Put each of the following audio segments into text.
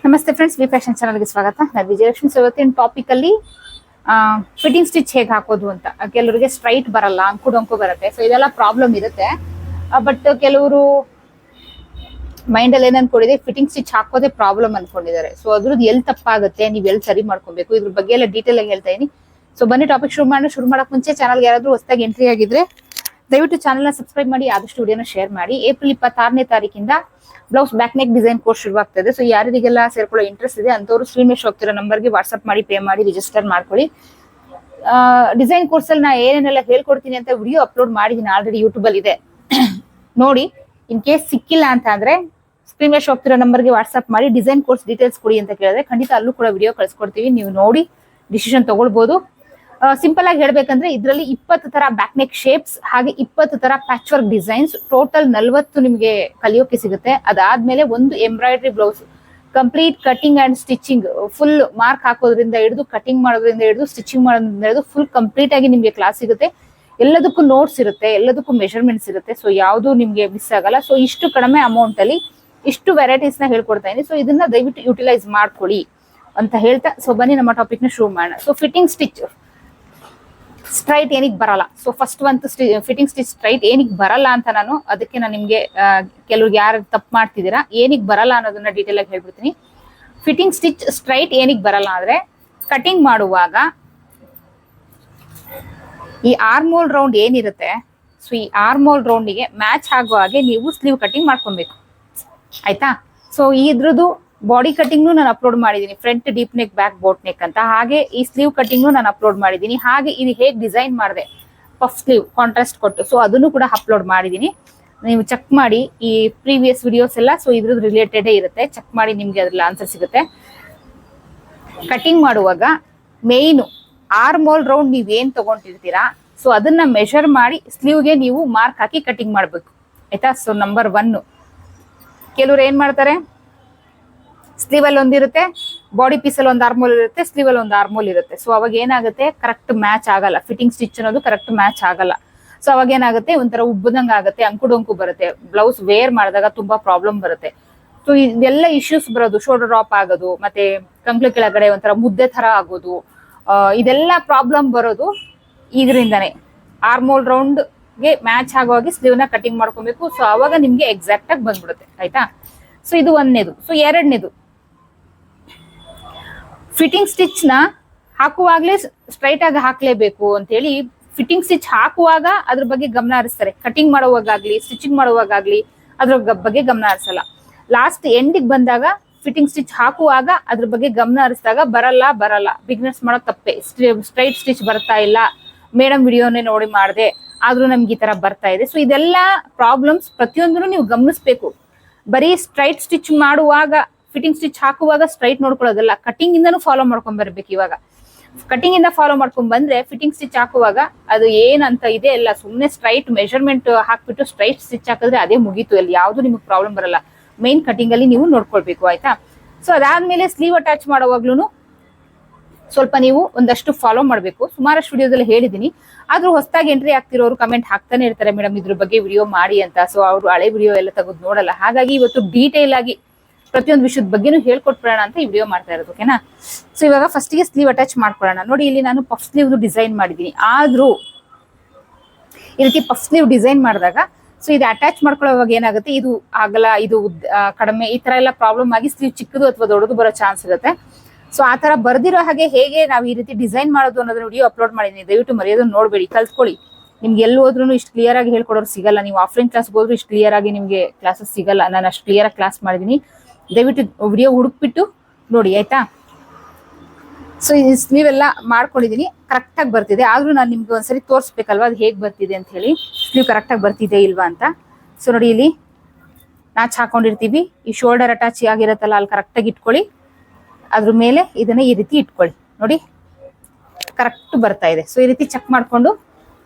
ನಮಸ್ತೆ friends, V fashion ಚಾನಲ್ಗೆ ಸ್ವಾಗತ. ನಾನು ವಿಜಯಲಕ್ಷ್ಮಿ. ಇವತ್ತಿನ ಟಾಪಿಕ್ ಅಲ್ಲಿ ಫಿಟ್ಟಿಂಗ್ ಸ್ಟಿಚ್ ಹೇಗೆ ಹಾಕೋದು ಅಂತ. ಕೆಲವರಿಗೆ ಸ್ಟ್ರೈಟ್ ಬರಲ್ಲ, ಅಂಕು ಬರುತ್ತೆ. ಸೊ ಇದೆಲ್ಲ ಪ್ರಾಬ್ಲಮ್ ಇರುತ್ತೆ. ಬಟ್ ಕೆಲವರು ಮೈಂಡ್ ಅಲ್ಲಿ ಏನ್ ಅನ್ಕೊಂಡಿದೆ, ಫಿಟ್ಟಿಂಗ್ ಸ್ಟಿಚ್ ಹಾಕೋದೇ ಪ್ರಾಬ್ಲಮ್ ಅನ್ಕೊಂಡಿದ್ದಾರೆ. ಸೊ ಅದ್ರದ್ದು ಎಲ್ಲಿ ತಪ್ಪಾಗುತ್ತೆ, ನೀವು ಎಲ್ಲಿ ಸರಿ ಮಾಡ್ಕೊಬೇಕು, ಇದ್ರ ಬಗ್ಗೆ ಎಲ್ಲ ಡೀಟೇಲ್ ಆಗಿ ಹೇಳ್ತಾ ಇದೀನಿ. ಸೊ ಬನ್ನಿ ಟಾಪಿಕ್ ಶುರು ಮಾಡಕ್ ಮುಂಚೆ ಚಾನಲ್ಗೆ ಯಾರಾದ್ರೂ ಹೊಸದಾಗಿ ಎಂಟ್ರಿ ಆಗಿದ್ರೆ ದಯವಿಟ್ಟು ಚಾನಲ್ ನ ಸಬ್ಸ್ಕ್ರೈಬ್ ಮಾಡಿ, ಆದಷ್ಟು ವಿಡಿಯೋನ ಶೇರ್ ಮಾಡಿ. ಏಪ್ರಿಲ್ 26ನೇ ತಾರೀಕಿಂದ blouse back neck design course ಶುರುವಾಗ್ತದೆ. ಸೊ ಯಾರಿಗೆಲ್ಲ ಸೇರ್ಕೊಳ್ಳೋ ಇಂಟ್ರೆಸ್ಟ್ ಇದೆ ಅಂತವರು ಸ್ಕ್ರೀನ್ ಮೇಲೆ ಹೋಗ್ತಿರೋ ನಂಬರ್ಗೆ ವಾಟ್ಸ್ಆಪ್ ಮಾಡಿ, ಪೇ ಮಾಡಿ ರಿಜಿಸ್ಟರ್ ಮಾಡ್ಕೊಳ್ಳಿ. ಡಿಸೈನ್ ಕೋರ್ಸ್ ಅಲ್ಲಿ ನಾ ಏನೇನೆಲ್ಲ ಹೇಳ್ಕೊಡ್ತೀನಿ ಅಂತ ವಿಡಿಯೋ ಅಪ್ಲೋಡ್ ಮಾಡಿದೀನಿ, ಆಲ್ರೆಡಿ ಯೂಟ್ಯೂಬ್ ಅಲ್ಲಿ ಇದೆ, ನೋಡಿ. ಇನ್ ಕೇಸ್ ಸಿಕ್ಕಿಲ್ಲ ಅಂತ ಅಂದ್ರೆ ಸ್ಕ್ರೀನ್ ಮೇಲೆ ಹೋಗ್ತಿರೋ ನಂಬರ್ಗೆ ವಾಟ್ಸ್ಆಪ್ ಮಾಡಿ ಡಿಸೈನ್ ಕೋರ್ಸ್ ಡೀಟೇಲ್ಸ್ ಕೊಡಿ ಅಂತ ಕೇಳಿದ್ರೆ ಖಂಡಿತ ಅಲ್ಲೂ ಕೂಡ ವಿಡಿಯೋ ಕಳ್ಸಿಕೊಡ್ತೀವಿ. ನೀವು ನೋಡಿ ಡಿಸಿಷನ್ ತಗೊಳ್ಬಹುದು. ಸಿಂಪಲ್ ಆಗಿ ಹೇಳ್ಬೇಕಂದ್ರೆ ಇದರಲ್ಲಿ 20 ತರ ಬ್ಯಾಕ್ ನೆಕ್ ಶೇಪ್ಸ್ ಹಾಗೆ 20 ತರ ಪ್ಯಾಚ್ ವರ್ಕ್ ಡಿಸೈನ್ಸ್, ಟೋಟಲ್ 40 ನಿಮಗೆ ಕಲಿಯೋಕೆ ಸಿಗುತ್ತೆ. ಅದಾದ್ಮೇಲೆ ಒಂದು embroidery blouse complete cutting and stitching, full mark ಹಾಕೋದ್ರಿಂದ ಹಿಡಿದು ಕಟಿಂಗ್ ಮಾಡೋದ್ರಿಂದ ಹಿಡಿದು ಸ್ಟಿಚಿಂಗ್ ಮಾಡೋದ್ರಿಂದ ಹಿಡಿದು ಫುಲ್ ಕಂಪ್ಲೀಟ್ ಆಗಿ ನಿಮಗೆ ಕ್ಲಾಸ್ ಸಿಗುತ್ತೆ. ಎಲ್ಲದಕ್ಕೂ ನೋಟ್ಸ್ ಇರುತ್ತೆ, ಎಲ್ಲದಕ್ಕೂ ಮೆಷರ್ಮೆಂಟ್ಸ್ ಇರುತ್ತೆ. ಸೊ ಯಾವುದು ನಿಮ್ಗೆ ಮಿಸ್ ಆಗಲ್ಲ. ಸೊ ಇಷ್ಟು ಕಡಿಮೆ ಅಮೌಂಟ್ ಅಲ್ಲಿ ಇಷ್ಟು ವೆರೈಟೀಸ್ ನ ಹೇಳ್ಕೊಡ್ತಾ ಇದೀನಿ. ಸೊ ಇದನ್ನ ದಯವಿಟ್ಟು ಯುಟಿಲೈಸ್ ಮಾಡ್ಕೊಳ್ಳಿ ಅಂತ ಹೇಳ್ತಾ, ಸೊ ಬನ್ನಿ ನಮ್ಮ ಟಾಪಿಕ್ ನ ಶುರು ಮಾಡೋಣ. ಸೊ ಫಿಟ್ಟಿಂಗ್ ಸ್ಟಿಚ್ ಸ್ಟ್ರೈಟ್ ಏನಿಗೆ ಬರಲ್ಲ. ಸೊ ಫಸ್ಟ್ ಒಂದು ಫಿಟ್ಟಿಂಗ್ ಸ್ಟಿಚ್ ಸ್ಟ್ರೈಟ್ ಏನಿಗೆ ಬರಲ್ಲ ಅಂತ ಅದಕ್ಕೆ ನಾನು ನಿಮ್ಗೆ ಕೆಲವ್ರಿಗೆ ಯಾರು ತಪ್ಪು ಮಾಡ್ತಿದ್ದೀರಾ, ಏನಿಗೆ ಬರಲ್ಲ ಅನ್ನೋದನ್ನ ಡೀಟೇಲ್ ಆಗಿ ಹೇಳ್ಬಿಡ್ತೀನಿ. ಫಿಟ್ಟಿಂಗ್ ಸ್ಟಿಚ್ ಸ್ಟ್ರೈಟ್ ಏನಿಗೆ ಬರಲ್ಲ ಅಂದ್ರೆ, ಕಟಿಂಗ್ ಮಾಡುವಾಗ ಈ ಆರ್ಮೋಲ್ ರೌಂಡ್ ಏನಿರುತ್ತೆ, ಸೊ ಈ ಆರ್ಮೋಲ್ ರೌಂಡಿಗೆ ಮ್ಯಾಚ್ ಆಗುವ ಹಾಗೆ ನೀವು ಸ್ಲೀವ್ ಕಟಿಂಗ್ ಮಾಡ್ಕೊಬೇಕು, ಆಯ್ತಾ. ಸೊ ಇದ್ರದ್ದು ಬಾಡಿ ಕಟಿಂಗ್ ನಾನು ಅಪ್ಲೋಡ್ ಮಾಡಿದೀನಿ, front deep neck back boat neck ಅಂತ. ಹಾಗೆ ಈ ಸ್ಲೀವ್ ಕಟಿಂಗ್ ನಾನು ಅಪ್ಲೋಡ್ ಮಾಡಿದೀನಿ. ಹಾಗೆ ಇದು ಹೇಗೆ ಡಿಸೈನ್ ಮಾಡಿದೆ ಪಫ್ ಸ್ಲೀವ್ ಕಾಂಟ್ರಾಸ್ಟ್ ಕೊಟ್ಟು, ಸೊ ಅದನ್ನು ಕೂಡ ಅಪ್ಲೋಡ್ ಮಾಡಿದೀನಿ. ನೀವು ಚೆಕ್ ಮಾಡಿ ಈ ಪ್ರೀವಿಯಸ್ ವಿಡಿಯೋಸ್ ಎಲ್ಲ. ಸೊ ಇದ್ರದ್ದು ರಿಲೇಟೆಡ್ ಇರುತ್ತೆ, ಚೆಕ್ ಮಾಡಿ, ನಿಮ್ಗೆ ಅದ್ರಲ್ಲಿ ಆನ್ಸರ್ ಸಿಗುತ್ತೆ. ಕಟಿಂಗ್ ಮಾಡುವಾಗ ಮೇಯ್ನು ಆರ್ಮೋಲ್ ರೌಂಡ್ ನೀವೇನ್ ತಗೊಂಡಿರ್ತೀರಾ, ಸೊ ಅದನ್ನ ಮೆಷರ್ ಮಾಡಿ ಸ್ಲೀವ್ಗೆ ನೀವು ಮಾರ್ಕ್ ಹಾಕಿ ಕಟಿಂಗ್ ಮಾಡ್ಬೇಕು, ಆಯ್ತಾ. So number 1. ಕೆಲವ್ರು ಏನ್ ಮಾಡ್ತಾರೆ, ಸ್ಲೀವ್ ಅಲ್ಲಿ ಒಂದಿರುತ್ತೆ, ಬಾಡಿ ಪೀಸ್ ಅಲ್ಲಿ ಒಂದು ಆರ್ಮೋಲ್ ಇರುತ್ತೆ, ಸ್ಲೀವ್ ಅಲ್ಲಿ ಒಂದು ಆರ್ಮೋಲ್ ಇರುತ್ತೆ. ಸೊ ಅವಾಗ ಏನಾಗುತ್ತೆ, ಕರೆಕ್ಟ್ ಮ್ಯಾಚ್ ಆಗಲ್ಲ. ಫಿಟ್ಟಿಂಗ್ ಸ್ಟಿಚ್ ಅನ್ನೋದು ಕರೆಕ್ಟ್ ಮ್ಯಾಚ್ ಆಗಲ್ಲ. ಸೊ ಅವಾಗ ಏನಾಗುತ್ತೆ, ಒಂಥರ ಉಬ್ಬದಂಗ ಆಗುತ್ತೆ, ಅಂಕು ಬರುತ್ತೆ. ಬ್ಲೌಸ್ ವೇರ್ ಮಾಡಿದಾಗ ತುಂಬಾ ಪ್ರಾಬ್ಲಮ್ ಬರುತ್ತೆ. ಸೊ ಇದೆಲ್ಲ ಇಶ್ಯೂಸ್ ಬರೋದು, ಶೋಲ್ಡರ್ ಡ್ರಾಪ್ ಆಗೋದು, ಮತ್ತೆ ಕಂಕ್ಳು ಕೆಳಗಡೆ ಒಂಥರ ಮುದ್ದೆ ತರ ಆಗೋದು, ಇದೆಲ್ಲ ಪ್ರಾಬ್ಲಮ್ ಬರೋದು ಇದರಿಂದಾನೆ. ಆರ್ಮೋಲ್ ರೌಂಡ್ ಗೆ ಮ್ಯಾಚ್ ಆಗುವಾಗಿ ಸ್ಲೀವ್ ನ ಕಟಿಂಗ್ ಮಾಡ್ಕೊಬೇಕು. ಸೊ ಅವಾಗ ನಿಮ್ಗೆ ಎಕ್ಸಾಕ್ಟ್ ಆಗಿ ಬಂದ್ಬಿಡುತ್ತೆ, ಆಯ್ತಾ. ಸೊ ಇದು ಒಂದನೇದು. ಸೊ ಎರಡನೇದು, ಫಿಟ್ಟಿಂಗ್ ಸ್ಟಿಚ್ ನ ಹಾಕುವಾಗ್ಲೇ ಸ್ಟ್ರೈಟ್ ಆಗಿ ಹಾಕ್ಲೇಬೇಕು ಅಂತ ಹೇಳಿ ಫಿಟ್ಟಿಂಗ್ ಸ್ಟಿಚ್ ಹಾಕುವಾಗ ಅದ್ರ ಬಗ್ಗೆ ಗಮನ ಹರಿಸ್ತಾರೆ. ಕಟಿಂಗ್ ಮಾಡುವಾಗ್ಲಿ ಸ್ಟಿಚಿಂಗ್ ಮಾಡುವಾಗ್ಲಿ ಅದ್ರ ಬಗ್ಗೆ ಗಮನ ಹರಿಸಲ್ಲ. ಲಾಸ್ಟ್ ಎಂಡಿಗೆ ಬಂದಾಗ ಫಿಟ್ಟಿಂಗ್ ಸ್ಟಿಚ್ ಹಾಕುವಾಗ ಅದ್ರ ಬಗ್ಗೆ ಗಮನ ಹರಿಸಿದಾಗ ಬರಲ್ಲ. ಬಿಗ್ನರ್ಸ್ ಮಾಡೋ ತಪ್ಪೆ. ಸ್ಟ್ರೈಟ್ ಸ್ಟಿಚ್ ಬರ್ತಾ ಇಲ್ಲ, ಮೇಡಮ್ ವಿಡಿಯೋನೇ ನೋಡಿ ಮಾಡಿದೆ ಆದ್ರೂ ನಮ್ಗೆ ಈ ತರ ಬರ್ತಾ ಇದೆ. ಸೊ ಇದೆಲ್ಲ ಪ್ರಾಬ್ಲಮ್ಸ್ ಪ್ರತಿಯೊಂದನ್ನು ನೀವು ಗಮನಿಸ್ಬೇಕು. ಬರೀ ಸ್ಟ್ರೈಟ್ ಸ್ಟಿಚ್ ಮಾಡುವಾಗ, ಫಿಟ್ಟಿಂಗ್ ಸ್ಟಿಚ್ ಹಾಕುವಾಗ ಸ್ಟ್ರೈಟ್ ನೋಡ್ಕೊಳ್ಳೋದಲ್ಲ, ಕಟಿಂಗ್ ಇಂದನೂ ಫಾಲೋ ಮಾಡ್ಕೊಂಡ್ ಬರ್ಬೇಕು. ಇವಾಗ ಕಟಿಂಗ್ ಇಂದ ಫಾಲೋ ಮಾಡ್ಕೊಂಡ್ ಬಂದ್ರೆ ಫಿಟ್ಟಿಂಗ್ ಸ್ಟಿಚ್ ಹಾಕುವಾಗ ಅದು ಏನಂತ ಇದೆ ಎಲ್ಲ ಸುಮ್ನೆ ಸ್ಟ್ರೈಟ್ ಮೆಷರ್ಮೆಂಟ್ ಹಾಕ್ಬಿಟ್ಟು ಸ್ಟ್ರೈಟ್ ಸ್ಟಿಚ್ ಹಾಕಿದ್ರೆ ಅದೇ ಮುಗೀತು, ಅಲ್ಲಿ ಯಾವ್ದು ನಿಮ್ಗೆ ಪ್ರಾಬ್ಲಮ್ ಬರಲ್ಲ. ಮೈನ್ ಕಟಿಂಗ್ ಅಲ್ಲಿ ನೀವು ನೋಡ್ಕೊಳ್ಬೇಕು, ಆಯ್ತಾ. ಸೊ ಅದಾದ್ಮೇಲೆ ಸ್ಲೀವ್ ಅಟ್ಯಾಚ್ ಮಾಡುವಾಗ್ಲೂ ಸ್ವಲ್ಪ ನೀವು ಒಂದಷ್ಟು ಫಾಲೋ ಮಾಡಬೇಕು. ಸುಮಾರಷ್ಟು ವಿಡಿಯೋದಲ್ಲಿ ಹೇಳಿದೀನಿ, ಆದ್ರೂ ಹೊಸದಾಗಿ ಎಂಟ್ರಿ ಆಗ್ತಿರೋರು ಕಮೆಂಟ್ ಹಾಕ್ತಾನೆ ಇರ್ತಾರೆ, ಮೇಡಮ್ ಇದ್ರ ಬಗ್ಗೆ ವಿಡಿಯೋ ಮಾಡಿ ಅಂತ. ಸೊ ಅವ್ರು ಹಳೆ ವಿಡಿಯೋ ಎಲ್ಲ ತೆಗೆದು ನೋಡಲ್ಲ. ಹಾಗಾಗಿ ಇವತ್ತು ಡೀಟೇಲ್ ಆಗಿ ಪ್ರತಿಯೊಂದು ವಿಷಯದ ಬಗ್ಗೆನೂ ಹೇಳ್ಕೊಟ್ಬಿಡೋಣ ಅಂತ ಈ ವಿಡಿಯೋ ಮಾಡ್ತಾ ಇರೋದು, ಓಕೆನಾ. ಸೊ ಇವಾಗ ಫಸ್ಟ್ ಗೆ ಸ್ಲೀವ್ ಅಟ್ಯಾಚ್ ಮಾಡ್ಕೊಳ್ಳೋಣ. ನೋಡಿ, ಇಲ್ಲಿ ನಾನು ಪಫ್ ಸ್ಲೀವ್ ಡಿಸೈನ್ ಮಾಡಿದೀನಿ. ಆದ್ರೂ ಈ ರೀತಿ ಪಫ್ ಸ್ಲೀವ್ ಡಿಸೈನ್ ಮಾಡಿದಾಗ ಸೊ ಇದು ಅಟ್ಯಾಚ್ ಮಾಡ್ಕೊಳ್ಳೋವಾಗ ಏನಾಗುತ್ತೆ, ಇದು ಆಗಲ್ಲ, ಇದು ಕಡಿಮೆ, ಈ ತರ ಎಲ್ಲ ಪ್ರಾಬ್ಲಮ್ ಆಗಿ ಸ್ಲೀವ್ ಚಿಕ್ಕದು ಅಥವಾ ದೊಡ್ಡದು ಬರೋ ಚಾನ್ಸ್ ಇರುತ್ತೆ. ಸೊ ಆ ತರ ಬರ್ದಿರೋ ಹಾಗೆ ಹೇಗೆ ನಾವು ಈ ರೀತಿ ಡಿಸೈನ್ ಮಾಡೋದು ಅನ್ನೋದನ್ನ ವಿಡಿಯೋ ಅಪ್ಲೋಡ್ ಮಾಡಿದೀನಿ. ದಯವಿಟ್ಟು ಮರೆಯೋದನ್ನ ನೋಡ್ಬೇಡಿ, ಕಲ್ತ್ಕೊಳ್ಳಿ. ನಿಮ್ಗೆ ಎಲ್ಲಿ ಹೋದ್ರೂ ಇಷ್ಟು ಕ್ಲಿಯರ್ ಆಗಿ ಹೇಳ್ಕೊಡೋರು ಸಿಗಲ್ಲ. ನೀವು ಆಫ್ಲೈನ್ ಕ್ಲಾಸ್ ಹೋದ್ರು ಇಷ್ಟು ಕ್ಲಿಯರ್ ಆಗಿ ನಿಮ್ಗೆ ಕ್ಲಾಸಸ್ ಸಿಗಲ್ಲ. ನಾನು ಅಷ್ಟು ಕ್ಲಿಯರ್ ಆಗಿ ಕ್ಲಾಸ್ ಮಾಡಿದೀನಿ. ದಯವಿಟ್ಟು ವಿಡಿಯೋ ಹುಡುಕ್ಬಿಟ್ಟು ನೋಡಿ, ಆಯ್ತಾ. ಸೊ ಈ ಸ್ಲೀವ್ ಎಲ್ಲ ಮಾಡ್ಕೊಂಡಿದೀನಿ, ಕರೆಕ್ಟ್ ಆಗಿ ಬರ್ತಿದೆ. ಆದ್ರೂ ನಾನು ನಿಮ್ಗೆ ಒಂದ್ಸರಿ ತೋರಿಸ್ಬೇಕಲ್ವಾ ಅದು ಹೇಗೆ ಬರ್ತಿದೆ ಅಂತ ಹೇಳಿ, ಸ್ಲೀವ್ ಕರೆಕ್ಟ್ ಆಗಿ ಬರ್ತಿದೆ ಇಲ್ವಾ ಅಂತ. ಸೊ ನೋಡಿ, ಇಲ್ಲಿ ನಾಚ್ ಹಾಕೊಂಡಿರ್ತೀವಿ, ಈ ಶೋಲ್ಡರ್ ಅಟ್ಯಾಚ್ ಆಗಿರತ್ತಲ್ಲ ಅಲ್ಲಿ ಕರೆಕ್ಟ್ ಆಗಿ ಇಟ್ಕೊಳ್ಳಿ. ಅದ್ರ ಮೇಲೆ ಇದನ್ನ ಈ ರೀತಿ ಇಟ್ಕೊಳ್ಳಿ. ನೋಡಿ, ಕರೆಕ್ಟ್ ಬರ್ತಾ ಇದೆ. ಸೊ ಈ ರೀತಿ ಚೆಕ್ ಮಾಡ್ಕೊಂಡು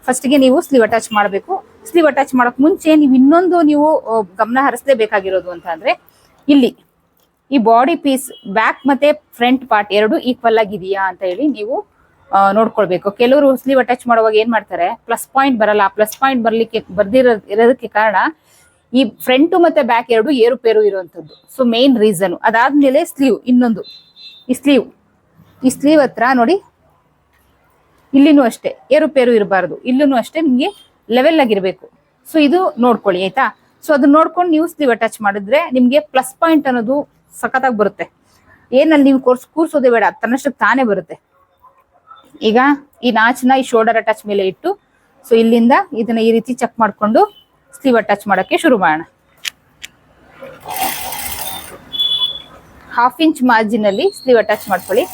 ಫಸ್ಟ್ ಗೆ ನೀವು ಸ್ಲೀವ್ ಅಟ್ಯಾಚ್ ಮಾಡಬೇಕು. ಸ್ಲೀವ್ ಅಟ್ಯಾಚ್ ಮಾಡಕ್ ಮುಂಚೆ ನೀವು ಇನ್ನೊಂದು ನೀವು ಗಮನ ಹರಿಸಲೇಬೇಕಾಗಿರೋದು ಅಂತ ಅಂದ್ರೆ, ಇಲ್ಲಿ ಈ ಬಾಡಿ ಪೀಸ್ ಬ್ಯಾಕ್ ಮತ್ತೆ ಫ್ರಂಟ್ ಪಾರ್ಟ್ ಎರಡು ಈಕ್ವಲ್ ಆಗಿದೆಯಾ ಅಂತ ಹೇಳಿ ನೀವು ನೋಡ್ಕೊಳ್ಬೇಕು. ಕೆಲವರು ಸ್ಲೀವ್ ಅಟ್ಯಾಚ್ ಮಾಡುವಾಗ ಏನ್ ಮಾಡ್ತಾರೆ, ಪ್ಲಸ್ ಪಾಯಿಂಟ್ ಬರಲ್ಲ. ಪ್ಲಸ್ ಪಾಯಿಂಟ್ ಬರ್ಲಿಕ್ಕೆ ಇರೋದಕ್ಕೆ ಕಾರಣ ಈ ಫ್ರಂಟ್ ಮತ್ತೆ ಬ್ಯಾಕ್ ಎರಡು ಏರುಪೇರು ಇರುವಂತದ್ದು. So main reason. ಅದಾದ್ಮೇಲೆ ಸ್ಲೀವ್, ಇನ್ನೊಂದು ಈ ಸ್ಲೀವ್ ಹತ್ರ ನೋಡಿ, ಇಲ್ಲಿನೂ ಅಷ್ಟೇ ಏರುಪೇರು ಇರಬಾರ್ದು, ಇಲ್ಲೂ ಅಷ್ಟೇ ನಿಮ್ಗೆ ಲೆವೆಲ್ ಆಗಿರ್ಬೇಕು. ಸೊ ಇದು ನೋಡ್ಕೊಳ್ಳಿ ಆಯ್ತಾ. ಸೊ ಅದನ್ನ ನೋಡ್ಕೊಂಡು ನೀವು ಸ್ಲೀವ್ ಅಟ್ಯಾಚ್ ಮಾಡಿದ್ರೆ ನಿಮ್ಗೆ ಪ್ಲಸ್ ಪಾಯಿಂಟ್ ಅನ್ನೋದು ಸಖತ್ತಾಗಿ ಬರುತ್ತೆ. ಏನಲ್ಲಿ ನೀವು ಕೂರ್ಸೋದೇ ಬೇಡ, ತನ್ನಷ್ಟಕ್ಕೆ ತಾನೇ ಬರುತ್ತೆ. ಈಗ ಈ ನಾಚನ್ನ ಈ ಶೋಲ್ಡರ್ ಅಟ್ಯಾಚ್ ಮೇಲೆ ಇಟ್ಟು, ಸೊ ಇಲ್ಲಿಂದ ಇದನ್ನ ಈ ರೀತಿ ಚೆಕ್ ಮಾಡ್ಕೊಂಡು ಸ್ಲೀವ್ ಅಟ್ಯಾಚ್ ಮಾಡಕ್ಕೆ ಶುರು ಮಾಡೋಣ. 1/2 ಇಂಚ್ ಮಾರ್ಜಿನ್ ಅಲ್ಲಿ ಸ್ಲೀವ್ ಅಟ್ಯಾಚ್ ಮಾಡ್ಕೊಳ್ಳಿ.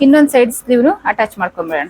ಇನ್ನೊಂದು ಸೈಡ್ ಸ್ಲೀವ್ನು ಅಟ್ಯಾಚ್ ಮಾಡ್ಕೊಂಡ್ಬಿಡೋಣ.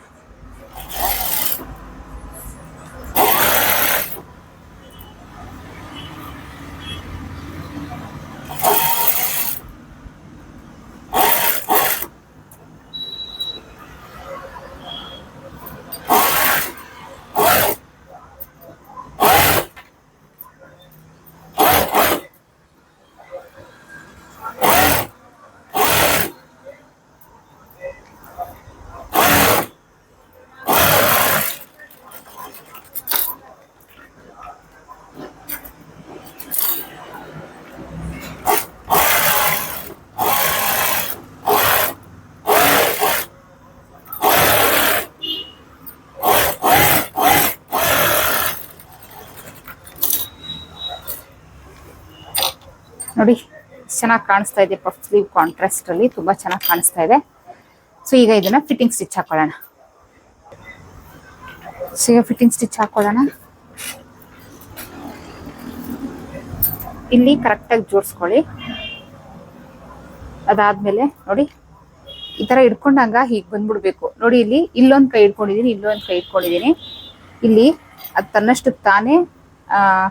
ನೋಡಿ ಚೆನ್ನಾಗಿ ಕಾಣಿಸ್ತಾ ಇದೆ, ಪಫ್ ಸ್ಲೀವ್ ಕಾಂಟ್ರಾಸ್ಟ್ ಅಲ್ಲಿ ತುಂಬಾ ಚೆನ್ನಾಗಿ ಕಾಣಿಸ್ತಾ ಇದೆ. ಸೊ ಈಗ ಇದನ್ನ ಫಿಟ್ಟಿಂಗ್ ಸ್ಟಿಚ್ ಹಾಕೊಳ್ಳೋಣ. ಸೊ ಈಗ ಫಿಟ್ಟಿಂಗ್ ಸ್ಟಿಚ್ ಹಾಕೊಳ್ಳೋಣ. ಇಲ್ಲಿ ಕರೆಕ್ಟಾಗಿ ಜೋಡಿಸ್ಕೊಳ್ಳಿ. ಅದಾದ್ಮೇಲೆ ನೋಡಿ ಈ ತರ ಇಟ್ಕೊಂಡಂಗ ಹೀಗೆ ಬಂದ್ಬಿಡ್ಬೇಕು. ನೋಡಿ ಇಲ್ಲಿ ಇಲ್ಲೊಂದು ಕೈ ಇಟ್ಕೊಂಡಿದೀನಿ, ಇಲ್ಲೊಂದು ಕೈ ಇಟ್ಕೊಂಡಿದೀನಿ. ಇಲ್ಲಿ ಅದು ತನ್ನಷ್ಟಕ್ಕೆ ತಾನೇ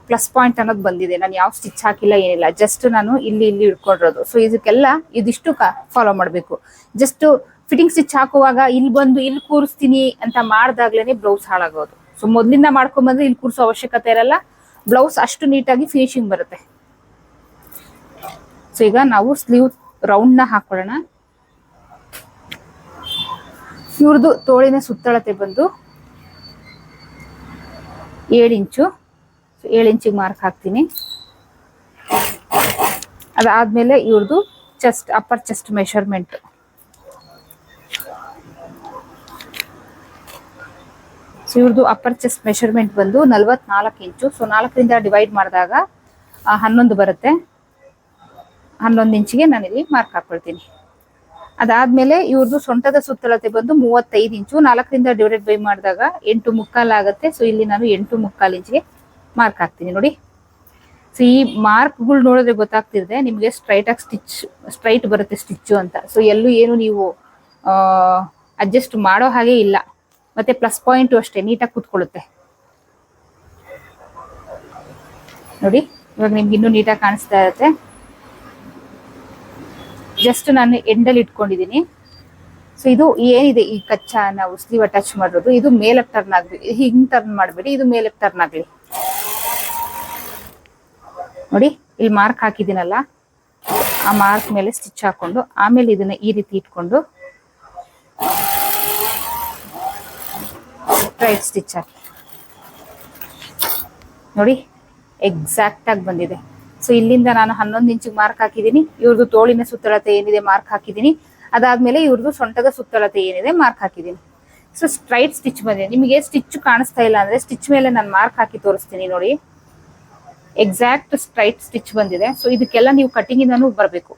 ಪ್ಲಸ್ ಪಾಯಿಂಟ್ ಅನ್ನೋದು ಬಂದಿದೆ. ನಾನು ಯಾವ ಸ್ಟಿಚ್ ಹಾಕಿಲ್ಲ, ಏನಿಲ್ಲ, ಜಸ್ಟ್ ನಾನು ಇಲ್ಲಿ ಇಟ್ಕೊಂಡಿರೋದು. ಸೊ ಇದಕ್ಕೆಲ್ಲ ಇದಿಷ್ಟು ಫಾಲೋ ಮಾಡಬೇಕು. ಜಸ್ಟ್ ಫಿಟ್ಟಿಂಗ್ ಸ್ಟಿಚ್ ಹಾಕುವಾಗ ಇಲ್ಲಿ ಬಂದು ಇಲ್ಲಿ ಕೂರಿಸ್ತೀನಿ ಅಂತ ಮಾಡ್ದಾಗ್ಲೇನೆ ಬ್ಲೌಸ್ ಹಾಳಾಗೋದು. ಸೊ ಮೊದ್ಲಿಂದ ಮಾಡ್ಕೊಂಡ್ಬಂದ್ರೆ ಇಲ್ಲಿ ಕೂರಿಸೋ ಅವಶ್ಯಕತೆ ಇರಲ್ಲ, ಬ್ಲೌಸ್ ಅಷ್ಟು ನೀಟಾಗಿ ಫಿನಿಶಿಂಗ್ ಬರುತ್ತೆ. ಸೊ ಈಗ ನಾವು ಸ್ಲೀವ್ ರೌಂಡ್ ನ ಹಾಕೊಳ್ಳೋಣ. ಇವ್ರದ್ದು ತೋಳಿನ ಸುತ್ತಳತೆ ಬಂದು 7 ಇಂಚು. 7 ಇಂಚಿಗೆ ಮಾರ್ಕ್ ಹಾಕ್ತೀನಿ. ಅದಾದ್ಮೇಲೆ ಇವ್ರದ್ದು chest, upper chest measurement. So ಇವ್ರದ್ದು ಅಪ್ಪರ್ ಚೆಸ್ಟ್ ಮೆಷರ್ಮೆಂಟ್ ಬಂದು 44 ಇಂಚು. ಸೊ 4ರಿಂದ ಡಿವೈಡ್ ಮಾಡಿದಾಗ 11 ಬರುತ್ತೆ. 11 ಇಂಚಿಗೆ ನಾನಿಲ್ಲಿ ಮಾರ್ಕ್ ಹಾಕೊಳ್ತೀನಿ. ಅದಾದ್ಮೇಲೆ ಇವ್ರದ್ದು ಸೊಂಟದ ಸುತ್ತಳತೆ ಬಂದು 35 ಇಂಚು. 4ರಿಂದ ಡಿವೈಡ್ ಬೈ ಮಾಡಿದಾಗ 8.25 ಆಗುತ್ತೆ. ಸೊ ಇಲ್ಲಿ ನಾನು 8.25 ಇಂಚಿಗೆ ಮಾರ್ಕ್ ಹಾಕ್ತೀನಿ. ನೋಡಿ, ಸೊ ಈ ಮಾರ್ಕ್ಗಳು ನೋಡಿದ್ರೆ ಗೊತ್ತಾಗ್ತಿದೆ ನಿಮ್ಗೆ ಸ್ಟ್ರೈಟ್ ಬರುತ್ತೆ ಸ್ಟಿಚ್ಚು ಅಂತ. ಸೊ ಎಲ್ಲೂ ಏನು ನೀವು ಅಡ್ಜಸ್ಟ್ ಮಾಡೋ ಹಾಗೆ ಇಲ್ಲ. ಮತ್ತೆ ಪ್ಲಸ್ ಪಾಯಿಂಟು ಅಷ್ಟೇ ನೀಟಾಗಿ ಕೂತ್ಕೊಳ್ಳುತ್ತೆ. ನೋಡಿ ಇವಾಗ ನಿಮ್ಗೆ ಇನ್ನೂ ನೀಟಾಗಿ ಕಾಣಿಸ್ತಾ ಇರುತ್ತೆ. ಜಸ್ಟ್ ನಾನು ಎಂಡಲ್ಲಿ ಇಟ್ಕೊಂಡಿದ್ದೀನಿ. ಸೊ ಇದು ಏನಿದೆ ಈ ಕಚ್ಚಾ ನಾವು ಸ್ಲೀವ್ ಅಟ್ಯಾಚ್ ಮಾಡೋದು, ಇದು ಮೇಲಕ್ಕೆ ಟರ್ನ್ ಆಗ್ಬೇಕು. ಹಿಂಗ್ ಟರ್ನ್ ಮಾಡಬೇಡಿ, ಇದು ಮೇಲಕ್ಕೆ ಟರ್ನ್ ಆಗಲಿ. ನೋಡಿ ಇಲ್ಲಿ ಮಾರ್ಕ್ ಹಾಕಿದ್ದೀನಲ್ಲ, ಆ ಮಾರ್ಕ್ ಮೇಲೆ ಸ್ಟಿಚ್ ಹಾಕೊಂಡು ಆಮೇಲೆ ಇದನ್ನ ಈ ರೀತಿ ಇಟ್ಕೊಂಡು ಸ್ಟ್ರೈಟ್ ಸ್ಟಿಚ್ ಹಾಕಿ. ನೋಡಿ ಎಕ್ಸಾಕ್ಟ್ ಆಗಿ ಬಂದಿದೆ. ಸೊ ಇಲ್ಲಿಂದ ನಾನು 11 ಇಂಚಿಗೆ ಮಾರ್ಕ್ ಹಾಕಿದ್ದೀನಿ. ಇವ್ರದ್ದು ತೋಳಿನ ಸುತ್ತಳತೆ ಏನಿದೆ ಮಾರ್ಕ್ ಹಾಕಿದ್ದೀನಿ. ಅದಾದ್ಮೇಲೆ ಇವ್ರದ್ದು ಸೊಂಟದ ಸುತ್ತಳತೆ ಏನಿದೆ ಮಾರ್ಕ್ ಹಾಕಿದ್ದೀನಿ. ಸೊ ಸ್ಟ್ರೈಟ್ ಸ್ಟಿಚ್ ಬಂದಿದೆ. ನಿಮಗೆ ಸ್ಟಿಚ್ ಕಾಣಿಸ್ತಾ ಇಲ್ಲ ಅಂದ್ರೆ ಸ್ಟಿಚ್ ಮೇಲೆ ನಾನು ಮಾರ್ಕ್ ಹಾಕಿ ತೋರಿಸ್ತೀನಿ ನೋಡಿ. ಎಕ್ಸಾಕ್ಟ್ ಸ್ಟ್ರೈಟ್ ಸ್ಟಿಚ್ ಬಂದಿದೆ. ಸೊ ಇದಕ್ಕೆಲ್ಲ ನೀವು ಕಟಿಂಗ್ ಇಂದಾನು ಬರಬೇಕು.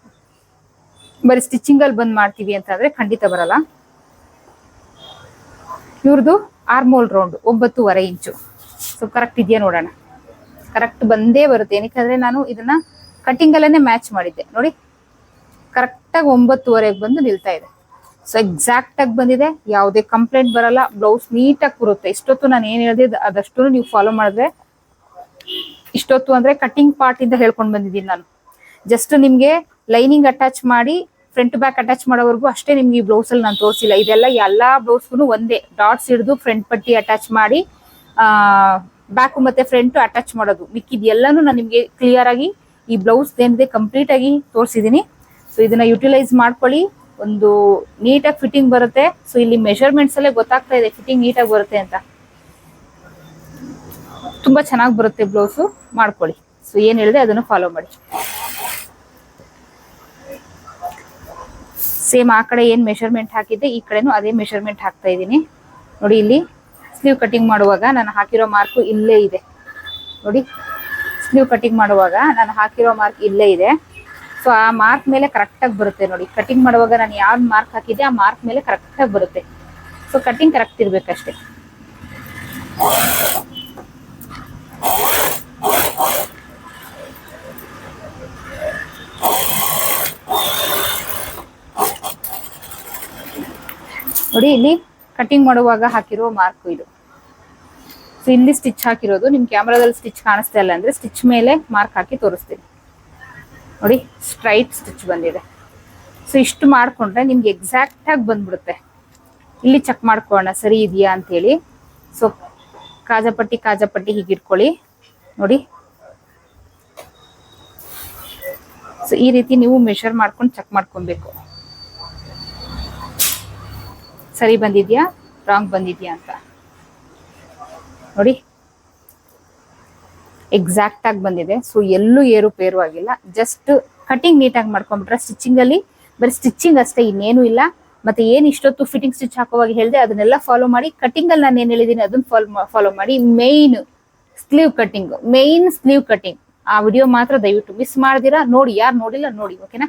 ಬರೀ ಸ್ಟಿಚಿಂಗ್ ಅಲ್ಲಿ ಬಂದ್ ಮಾಡ್ತೀವಿ ಅಂತಂದ್ರೆ ಖಂಡಿತ ಬರಲ್ಲ. ಇವ್ರದ್ದು ಆರ್ಮೋಲ್ ರೌಂಡ್ 9.5 ಇಂಚು. ಸೊ ಕರೆಕ್ಟ್ ಇದೆಯಾ ನೋಡೋಣ. ಕರೆಕ್ಟ್ ಬಂದೇ ಬರುತ್ತೆ. ಏನಕ್ಕಂದ್ರೆ ನಾನು ಇದನ್ನ ಕಟಿಂಗ್ ಅಲ್ಲೇ ಮ್ಯಾಚ್ ಮಾಡಿದ್ದೆ ನೋಡಿ. ಕರೆಕ್ಟ್ ಆಗಿ 9.5 ಬಂದು ನಿಲ್ತಾ ಇದೆ. ಸೊ ಎಕ್ಸಾಕ್ಟ್ ಆಗಿ ಬಂದಿದೆ. ಯಾವುದೇ ಕಂಪ್ಲೇಂಟ್ ಬರಲ್ಲ. ಬ್ಲೌಸ್ ನೀಟಾಗಿ ಕೂರುತ್ತೆ. ಇಷ್ಟೊತ್ತು ನಾನು ಏನ್ ಹೇಳಿದೆ ಅದಷ್ಟು ನೀವು ಫಾಲೋ ಮಾಡಿದ್ರೆ, ಇಷ್ಟೊತ್ತು ಅಂದ್ರೆ ಕಟಿಂಗ್ ಪಾರ್ಟ್ ಇಂದ ಹೇಳ್ಕೊಂಡು ಬಂದಿದ್ದೀನಿ ನಾನು. ಜಸ್ಟ್ ನಿಮ್ಗೆ ಲೈನಿಂಗ್ ಅಟ್ಯಾಚ್ ಮಾಡಿ ಫ್ರಂಟ್ ಬ್ಯಾಕ್ ಅಟ್ಯಾಚ್ ಮಾಡೋವರೆಗೂ ಅಷ್ಟೇ ನಿಮ್ಗೆ ಈ ಬ್ಲೌಸ್ ಅಲ್ಲಿ ನಾನು ತೋರಿಸಿಲ್ಲ. ಇದೆಲ್ಲ ಎಲ್ಲಾ ಬ್ಲೌಸ್ಗೂ ಒಂದೇ ಡಾಟ್ಸ್ ಹಿಡಿದು ಫ್ರಂಟ್ ಪಟ್ಟಿ ಅಟ್ಯಾಚ್ ಮಾಡಿ ಬ್ಯಾಕ್ ಮತ್ತೆ ಫ್ರಂಟ್ ಅಟ್ಯಾಚ್ ಮಾಡೋದು. ಮಿಕ್ಕಿದ್ ಎಲ್ಲಾನು ನಾನು ನಿಮ್ಗೆ ಕ್ಲಿಯರ್ ಆಗಿ ಈ ಬ್ಲೌಸ್ ಏನಿದೆ ಕಂಪ್ಲೀಟ್ ಆಗಿ ತೋರಿಸಿದೀನಿ. ಸೊ ಇದನ್ನ ಯುಟಿಲೈಸ್ ಮಾಡ್ಕೊಳ್ಳಿ. ಒಂದು ನೀಟಾಗಿ ಫಿಟ್ಟಿಂಗ್ ಬರುತ್ತೆ. ಸೊ ಇಲ್ಲಿ ಮೆಷರ್ಮೆಂಟ್ಸ್ ಅಲ್ಲೇ ಗೊತ್ತಾಗ್ತಾ ಇದೆ ಫಿಟ್ಟಿಂಗ್ ನೀಟಾಗಿ ಬರುತ್ತೆ ಅಂತ. ತುಂಬಾ ಚೆನ್ನಾಗಿ ಬರುತ್ತೆ ಬ್ಲೌಸು. ಮಾಡ್ಕೊಳ್ಳಿ. ಸೊ ಏನ್ ಹೇಳಿದೆ ಅದನ್ನು ಫಾಲೋ ಮಾಡಿ. ಸೇಮ್ ಆ ಕಡೆ ಏನ್ ಮೆಷರ್ಮೆಂಟ್ ಹಾಕಿದ್ದೆ ಈ ಕಡೆನೂ ಅದೇ ಮೆಷರ್ಮೆಂಟ್ ಹಾಕ್ತಾ ಇದ್ದೀನಿ ನೋಡಿ. ಇಲ್ಲಿ ಸ್ಲೀವ್ ಕಟಿಂಗ್ ಮಾಡುವಾಗ ನಾನು ಹಾಕಿರೋ ಮಾರ್ಕ್ ಇಲ್ಲೇ ಇದೆ ನೋಡಿ. ಸ್ಲೀವ್ ಕಟಿಂಗ್ ಮಾಡುವಾಗ ನಾನು ಹಾಕಿರೋ ಮಾರ್ಕ್ ಇಲ್ಲೇ ಇದೆ. ಸೊ ಆ ಮಾರ್ಕ್ ಮೇಲೆ ಕರೆಕ್ಟ್ ಆಗಿ ಬರುತ್ತೆ ನೋಡಿ. ಕಟಿಂಗ್ ಮಾಡುವಾಗ ನಾನು ಯಾವ ಮಾರ್ಕ್ ಹಾಕಿದ್ದೆ ಆ ಮಾರ್ಕ್ ಮೇಲೆ ಕರೆಕ್ಟ್ ಆಗಿ ಬರುತ್ತೆ. ಸೊ ಕಟಿಂಗ್ ಕರೆಕ್ಟ್ ಇರ್ಬೇಕಷ್ಟೇ. ನೋಡಿ ಇಲ್ಲಿ ಕಟಿಂಗ್ ಮಾಡುವಾಗ ಹಾಕಿರೋ ಮಾರ್ಕ್ ಇದು. ಸೊ ಇಲ್ಲಿ ಸ್ಟಿಚ್ ಹಾಕಿರೋದು ನಿಮ್ ಕ್ಯಾಮ್ರಾದಲ್ಲಿ ಸ್ಟಿಚ್ ಕಾಣಿಸ್ತಾ ಇಲ್ಲ ಅಂದ್ರೆ ಸ್ಟಿಚ್ ಮೇಲೆ ಮಾರ್ಕ್ ಹಾಕಿ ತೋರಿಸ್ತೀನಿ ನೋಡಿ. ಸ್ಟ್ರೈಟ್ ಸ್ಟಿಚ್ ಬಂದಿದೆ. ಸೊ ಇಷ್ಟು ಮಾಡ್ಕೊಂಡ್ರೆ ನಿಮ್ಗೆ ಎಕ್ಸಾಕ್ಟ್ ಆಗಿ ಬಂದ್ಬಿಡುತ್ತೆ. ಇಲ್ಲಿ ಚೆಕ್ ಮಾಡ್ಕೊಳ್ಳೋಣ ಸರಿ ಇದೆಯಾ ಅಂತ ಹೇಳಿ. ಸೊ ಕಾಜಾಪಟ್ಟಿ ಹೀಗೆ ಇಟ್ಕೊಳ್ಳಿ ನೋಡಿ. ಸೊ ಈ ರೀತಿ ನೀವು ಮೆಷರ್ ಮಾಡ್ಕೊಂಡು ಚೆಕ್ ಮಾಡ್ಕೊಬೇಕು. ಸರಿ ಬಂದಿದ್ಯಾ ರಾಂಗ್ ಬಂದಿದ್ಯಾ ಅಂತ ನೋಡಿ. ಎಕ್ಸಾಕ್ಟ್ ಆಗಿ ಬಂದಿದೆ. ಸೊ ಎಲ್ಲೂ ಏರುಪೇರು ಆಗಿಲ್ಲ. ಜಸ್ಟ್ ಕಟಿಂಗ್ ನೀಟಾಗಿ ಮಾಡ್ಕೊಂಡ್ಬಿಟ್ರೆ ಸ್ಟಿಚಿಂಗ್ ಅಲ್ಲಿ ಬರೀ ಸ್ಟಿಚಿಂಗ್ ಅಷ್ಟೇ, ಇನ್ನೇನು ಇಲ್ಲ. ಮತ್ತೆ ಏನ್ ಇಷ್ಟೊತ್ತು ಫಿಟ್ಟಿಂಗ್ ಸ್ಟಿಚ್ ಹಾಕುವಾಗ ಹೇಳಿದೆ ಅದನ್ನೆಲ್ಲ ಫಾಲೋ ಮಾಡಿ. ಕಟಿಂಗ್ ಅಲ್ಲಿ ನಾನು ಏನ್ ಹೇಳಿದೀನಿ ಅದನ್ನ ಫಾಲೋ ಮಾಡಿ. ಮೇನ್ ಸ್ಲೀವ್ ಕಟಿಂಗ್ ಆ ವಿಡಿಯೋ ಮಾತ್ರ ದಯವಿಟ್ಟು ಮಿಸ್ ಮಾಡ್ದಿರಾ ನೋಡಿ. ಯಾರು ನೋಡಿಲ್ಲ ನೋಡಿ, ಓಕೆನಾ.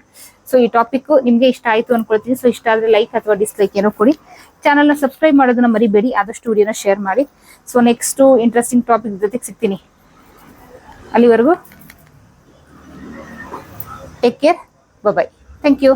ಸೊ ಈ ಟಾಪಿಕ್ ನಿಮ್ಗೆ ಇಷ್ಟ ಆಯ್ತು ಅನ್ಕೊಳ್ತೀನಿ. ಸೊ ಇಷ್ಟ ಆದ್ರೆ ಲೈಕ್ ಅಥವಾ ಡಿಸ್ಲೈಕ್ ಏನೋ ಕೊಡಿ. ಚಾನಲ್ ನ ಸಬ್ಸ್ಕ್ರೈಬ್ ಮಾಡೋದನ್ನ ಮರಿಬೇಡಿ. ಆದಷ್ಟು ವಿಡಿಯೋನ ಶೇರ್ ಮಾಡಿ. ಸೊ ನೆಕ್ಸ್ಟ್ ಇಂಟ್ರೆಸ್ಟಿಂಗ್ ಟಾಪಿಕ್ ಜೊತೆಗೆ ಸಿಗ್ತೀನಿ. ಅಲ್ಲಿವರೆಗೂ take care. Bye. Thank you.